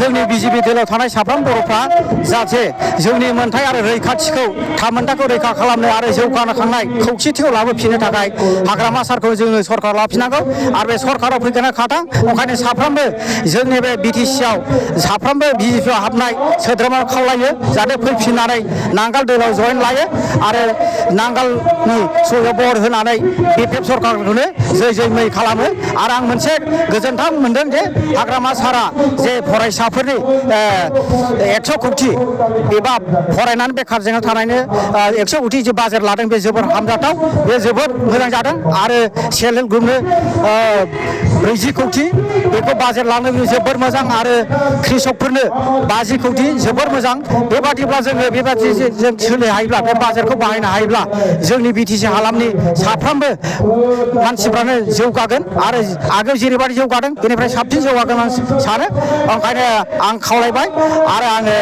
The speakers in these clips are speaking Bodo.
जोंनि बिजेपि दोलोआव थानाय साफ्रोम बर'फ्रा जाहाथे जोंनि मोनथाय आरो रैखाथिखौ थामोनथाखौ रैखा खालामनो आरो जौगाखांनाय खौसेथिखौ लाबोफिननो थाखाय हाग्रामा सारखौ जोङो सरकार लाफिननांगौ आरो बे सरकाराव फैगोन खाथां ओंखायनो साफ्रोमबो जोंनि बे बिटिसिआव साफ्रोमबो बिजेपिआव हाबनाय सोद्रोमा खावलायो जाहाथे फैफिननानै नांगाल दोलोआव जयेन लायो आरो नांगालनि सहायाव बर होनानै बिपिएफ सरकारखौनो जै जै मै खालामो आरो आं मोनसे गोजोनथाव मोनदों जे हाग्रामा सारा जे फरायसाफोरनि 100 कौटि एबा फरायनानै बेखार जेंना थानायनो 100 कौटि जे बाजेट लादों बे जोबोर हामजाथाव बे जोबोद मोजां जादों आरो सेल्फ हेल्प ग्रुपनो 40 कौटि बेखौ बाजेट लानो जोबोर मोजां आरो कृषकफोरनो 50 कौटि जोबोर मोजां बेबादिब्ला जोङो बेबादि जों सोलिनो हायोब्ला बे बाजेटखौ बाहायनो हायोब्ला जोंनि बिटिसि हालामनि साफ्रोमबो मानसिफ्रानो जौगागोन आरो आगोल जेरैबादि जौगादों बेनिफ्राय साबसिन जौगागोन आं सानो ओंखायनो आं खावलायबाय आरो आङो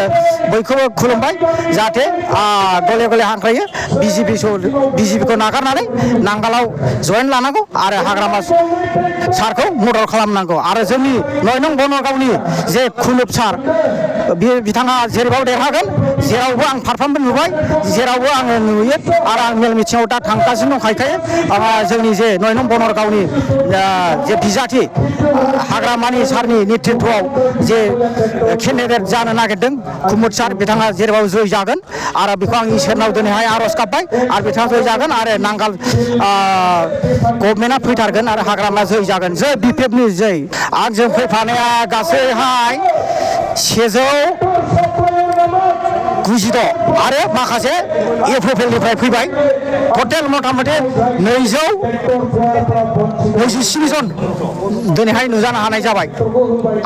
बयखौबो खुलुमबाय जाहाथे गले गले हांख्रायो बिजेपिखौ नागारनानै नांगालाव जयेन लानांगौ आरो हाग्रामा सारखौ मदद खालामनांगौ आरो जोंनि 9 नं बनगावनि जे खुलुब सार बिथाङा जेरैबाबो देरहागोन जेरावबो आं फारफ्रोमबो नुबाय जेरावबो आङो नुयो आरो आं मेल मिथिङाव दा थांगासिनो दंखायो जोंनि जे 9 नं बनगावनि जे बिजाथि हाग्रामानि सारनि नेतृत्वआव जे केन्डिडेट जानो नागिरदों कुमुद सार बिथाङा जेरावबो जय जागोन आरो बेखौ आं इसोरनाव दिनैहाय आर'ज गाबबाय आरो बिथाङा जय जागोन आरो नांगाल गभर्नमेन्टआ फैथारगोन आरो हाग्रामाया जय जागोन जय बिपिएफनि जय आंजों फैफानाया गासैहाय 196 आरो माखासे एफएफएलनिफ्राय फैबाय टटेल मथा मथि 297 जन दिनैहाय नुजानो हानाय जाबाय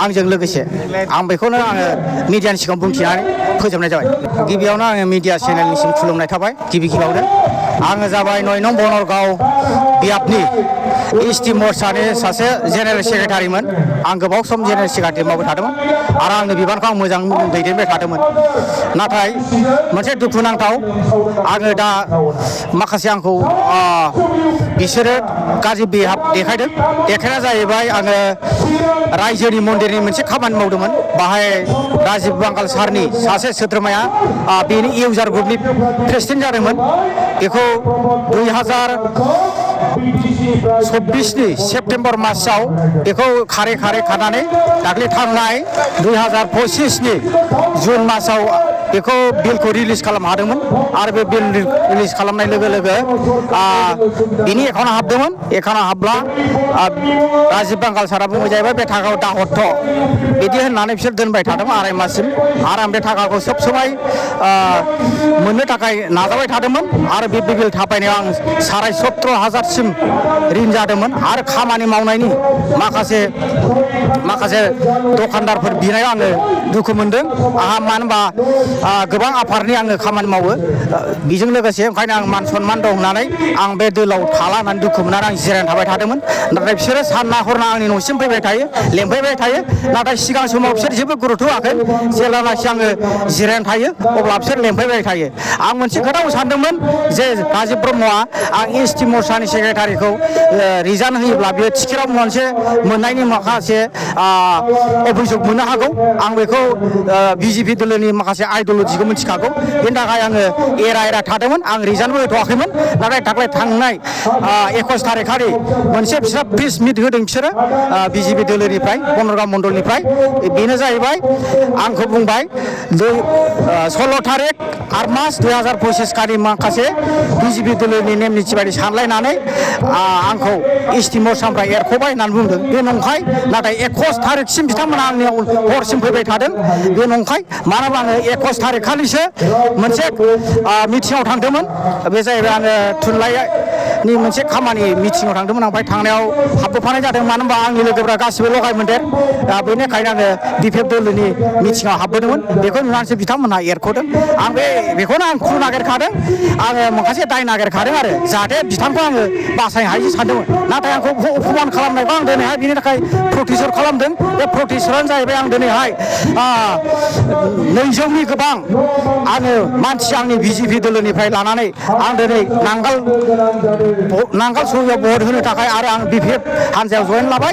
आंजों लोगोसे आं बेखौनो आङो मिडियानि सिगाङाव बुंथिनानै फोजोबनाय जाबाय गिबियावनो आङो मिडिया चेनेलनिसिम खुलुमनाय थाबाय गिबियावनो आङो जाबाय 9 नं बनगाव बियाबनि एसटि मोर्चानि सासे जेनेरेल सेक्रेटारिमोन आं गोबाव सम जेनेरेल सेक्रेटारि मावबाय थादोंमोन आरो आंनि बिबानखौ आं मोजां दैदेनबाय थादोंमोन नाथाय मोनसे दुखुनांथाव आङो दा माखासे आंखौ बिसोरो गाज्रि बिहेभ देखायदों देखायना जाहैबाय आङो रायजोनि मन्दिरनि मोनसे खामानि मावदोंमोन बाहाय राजिब बांगाल सारनि सासे सोद्रोमाया बेनि इउजार ग्रुपनि प्रेसिडेन्ट जादोंमोन बेखौ 2024 सेप्तेम्बर मासाव बेखौ खारै खानानै दाख्लै थांनाय 2025 जुन मासाव बेखौ बिलखौ रिलिज खालामनो हादोंमोन आरो बे बिल रिलिज खालामनाय लोगो लोगो बिनि एकाउन्टआव हाबदोंमोन एकाउन्टआव हाबब्ला राजिब बांगाल सारा बुंबाय जाहैबाय बे थाखाखौ दाहरथ' बिदि होननानै बिसोर दोनबाय थादोंमोन आराय माससिम आरो आं बे थाखाखौ सब समाय मोननो थाखाय नाजाबाय थादोंमोन आरो बे बिल थाफायनायाव आं 17,500 रिन जादोंमोन आरो खामानि मावनायनि माखासे दखानदारफोर बिनायाव आङो दुखु मोनदों आंहा मानो होनबा गोबां आफादनि आङो खामानि मावो बेजों लोगोसे ओंखायनो आं मान सनमान दं होननानै आं बे दोलाव थाला होननानै दुखु मोननानै आं जिरायना थाबाय थादोंमोन नाथाय बिसोरो सानना हरना आंनि न'सिम फैबाय थायो लेंफैबाय थायो नाथाय सिगां समाव बिसोर जेबो गुरुत्व होआखै जेब्लानाखि आङो जिरायना थायो अब्ला बिसोर लेंफैबाय थायो आं मोनसे खोथाखौ सानदोंमोन जे राजिब ब्रह्मआ आं एसटि मोर्चानि सेक्रेटारिखौ रिजाइन होयोब्ला बेयो टिकेटआव मोनसे मोननायनि माखासे अभियोग मोननो हागौ आं बेखौ बिजेपि दोलोनि माखासे आइडिय'लजिखौ मिथिखागौ बेनि थाखाय आङो एरा थादोंमोन आं रिजाइनबो होथ'वाखैमोन नाथाय दाख्लै थांनाय 21 थारिखखालि मोनसे बिसोर प्रेस मिट होदों बिसोरो बिजेपि दोलोनिफ्राय बनगाव मण्डलनिफ्राय बेनो जाहैबाय आंखौ बुंबाय 16 थारिख 8 मास 2025 खालि माखासे बिजेपि दोलोनि नेम निथि बायदि सानलायनानै आंखौ एसटि मोर्चानिफ्राय एरख'बाय होननानै बुंदों बे नंखाय नाथाय 21 थारिखसिम बिथांमोना आंनियाव हरसिम फैबाय थादों बे नंखाय मानो होनबा आङो 21 थारिख खालिसो मोनसे मिटिङाव थांदोंमोन बे जाहैबाय आङो थुनलाइनि मोनसे खामानि मिटिङाव थांदोंमोन ओमफ्राय थांनायाव हाबबोफानाय जादों मानो होनबा आंनि लोगोफ्रा गासिबो लगाय मोनदेर बेनिखायनो आङो बिपिएफ दोलोनि मिटिङाव हाबबोदोंमोन बेखौ नुनानैसो बिथांमोनहा एरख'दों आं बेखौनो आं क्लु नागिरखादों आङो माखासे दाय नागिरखादों आरो जाहाथे बिथांखौ आङो बासायनो हायो सानदोंमोन नाथाय आंखौ अपमान खालामनायखौ आं दिनैहाय बिनि थाखाय प्रटेस्ट खालामदों बे प्रटेस्टआनो जाहैबाय आं दिनैहाय 200नि गोबां आङो मानसि आंनि बिजेपि दोलोनिफ्राय लानानै आं दिनै नांगाल सहयाव भट होनो थाखाय आरो आं बिपिएफ हान्जायाव जयेन लाबाय